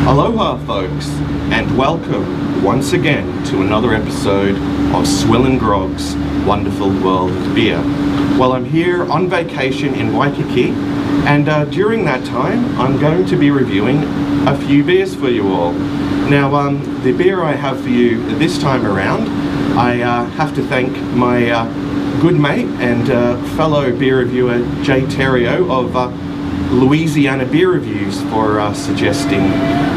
Aloha folks, and welcome once again to another episode of SwillinGrog's Wonderful World of Beer. Well, I'm here on vacation in Waikiki, and during that time I'm going to be reviewing a few beers for you all. Now the beer I have for you this time around, I have to thank my good mate and fellow beer reviewer Jay Terrio of Louisiana Beer Reviews for suggesting.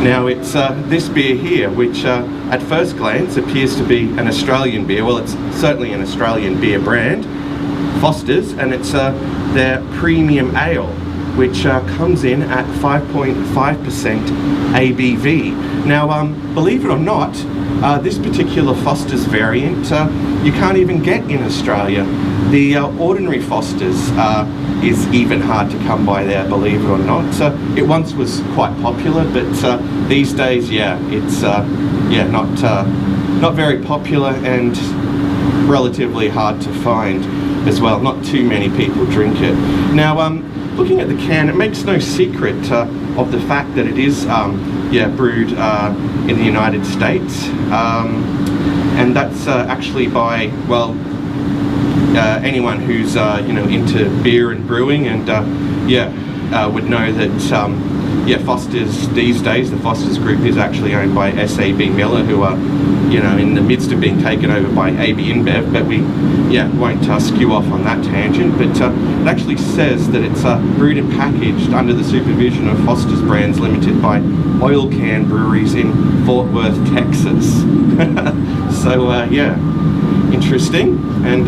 Now it's this beer here, which at first glance appears to be an Australian beer. Well, it's certainly an Australian beer brand, Foster's, and it's their premium ale, which comes in at 5.5% ABV. Now, believe it or not, this particular Foster's variant you can't even get in Australia. The ordinary Foster's is even hard to come by there, believe it or not. It once was quite popular, but these days, yeah, it's not very popular and relatively hard to find as well. Not too many people drink it. Now, looking at the can, it makes no secret of the fact that it is brewed in the United States, and that's actually by, well, anyone who's into beer and brewing, and would know that Foster's these days, the Foster's Group is actually owned by SAB Miller, who are in the midst of being taken over by AB InBev, but we won't skew off on that tangent. But it actually says that it's brewed and packaged under the supervision of Foster's Brands Limited by Oil Can Breweries in Fort Worth, Texas. So interesting. And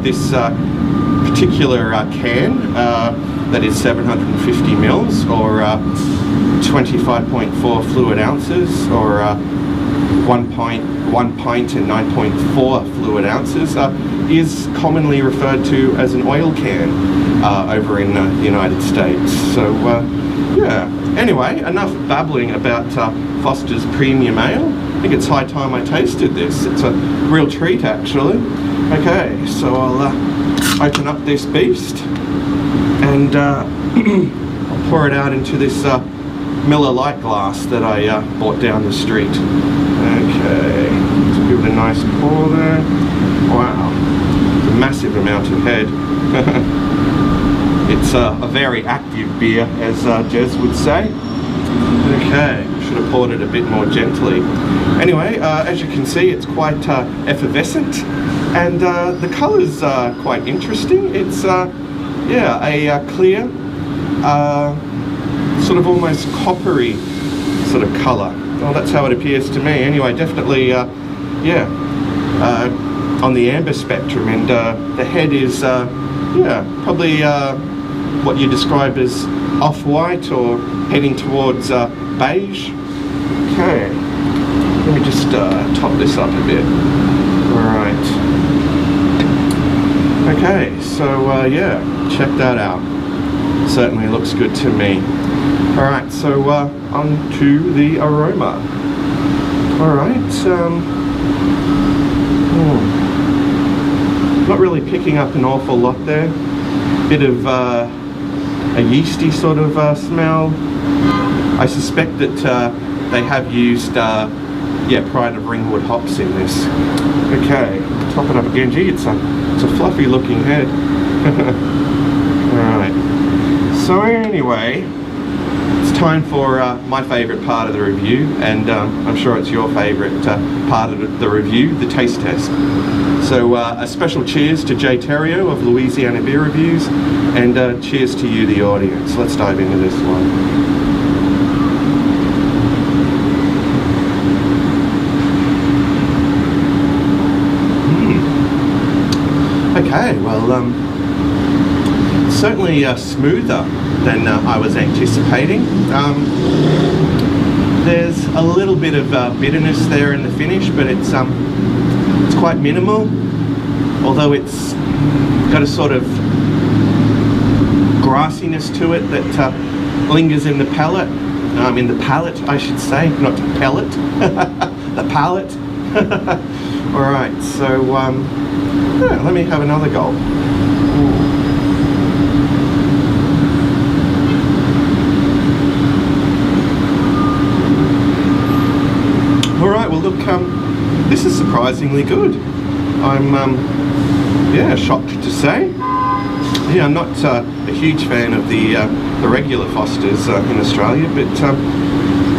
this particular can that is 750 mils or 25.4 fluid ounces, or 1 pint and 9.4 fluid ounces, is commonly referred to as an oil can over in the United States. So anyway, enough babbling about Foster's Premium Ale. I think it's high time I tasted this. It's a real treat, actually. Okay, so I'll open up this beast and I'll pour it out into this Miller Lite glass that I bought down the street. Okay, let's give it a nice pour there. Wow, it's a massive amount of head. It's a very active beer, as Jez would say. Okay, should have poured it a bit more gently. Anyway, as you can see, it's quite effervescent, and the colour's quite interesting. It's a clear, sort of almost coppery sort of colour. Well, that's how it appears to me. Anyway, definitely, on the amber spectrum, and the head is, probably what you describe as off-white or heading towards beige. Okay, let me just top this up a bit. Alright. Okay, so check that out. Certainly looks good to me. Alright, so on to the aroma. Alright, not really picking up an awful lot there. Bit of a yeasty sort of smell. I suspect that they have used Pride of Ringwood hops in this. Okay, top it up again. Gee, it's a fluffy looking head. Alright, so anyway, it's time for my favourite part of the review, and I'm sure it's your favourite part of the review, the taste test. So a special cheers to Jay Terrio of Louisiana Beer Reviews, and cheers to you, the audience. Let's dive into this one. Okay, well, certainly smoother than I was anticipating. There's a little bit of bitterness there in the finish, but it's quite minimal, although it's got a sort of grassiness to it that lingers in the palate. In the palate, I should say, not pellet. The palate. Alright, so let me have another gulp. surprisingly good. I'm yeah, shocked to say. Yeah, I'm not a huge fan of the regular Fosters in Australia, but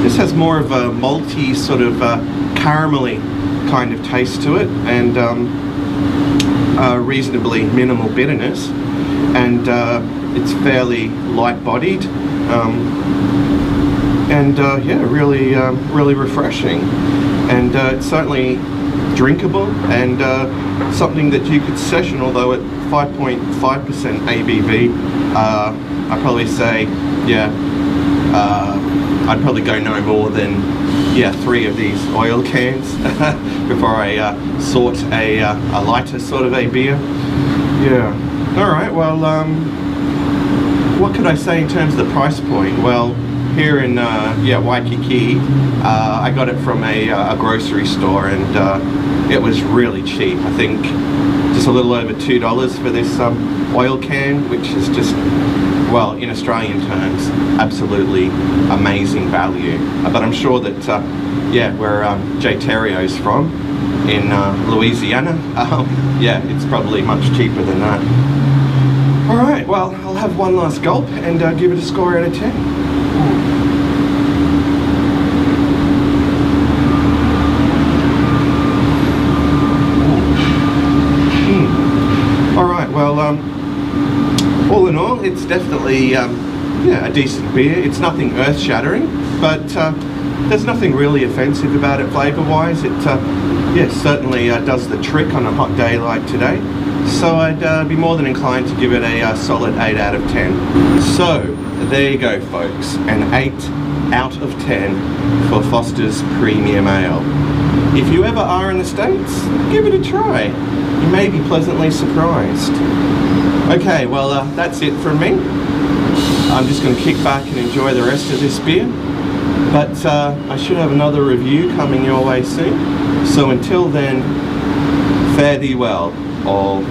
this has more of a malty, sort of caramelly kind of taste to it, and reasonably minimal bitterness, and it's fairly light-bodied, and yeah, really refreshing, and it's certainly drinkable, and something that you could session, although at 5.5% ABV, I'd probably say, yeah, I'd probably go no more than, yeah, 3 of these oil cans before I sort a lighter sort of a beer. Yeah. Alright, well, what could I say in terms of the price point? Well, here in yeah, Waikiki, I got it from a grocery store, and it was really cheap. I think just a little over $2 for this oil can, which is just, well, in Australian terms, absolutely amazing value. But I'm sure that, yeah, where Jay Terrio's from, in Louisiana, yeah, it's probably much cheaper than that. Alright, well, I'll have one last gulp and give it a score out of 10. Alright, well, all in all, it's definitely yeah, a decent beer. It's nothing earth-shattering, but there's nothing really offensive about it flavour-wise. It yeah, certainly does the trick on a hot day like today. So I'd be more than inclined to give it a solid 8 out of 10. So there you go, folks, an 8 out of 10 for Foster's Premium Ale. If you ever are in the States, give it a try. You may be pleasantly surprised. Okay, well, that's it from me. I'm just going to kick back and enjoy the rest of this beer. But I should have another review coming your way soon. So until then, fare thee well, all.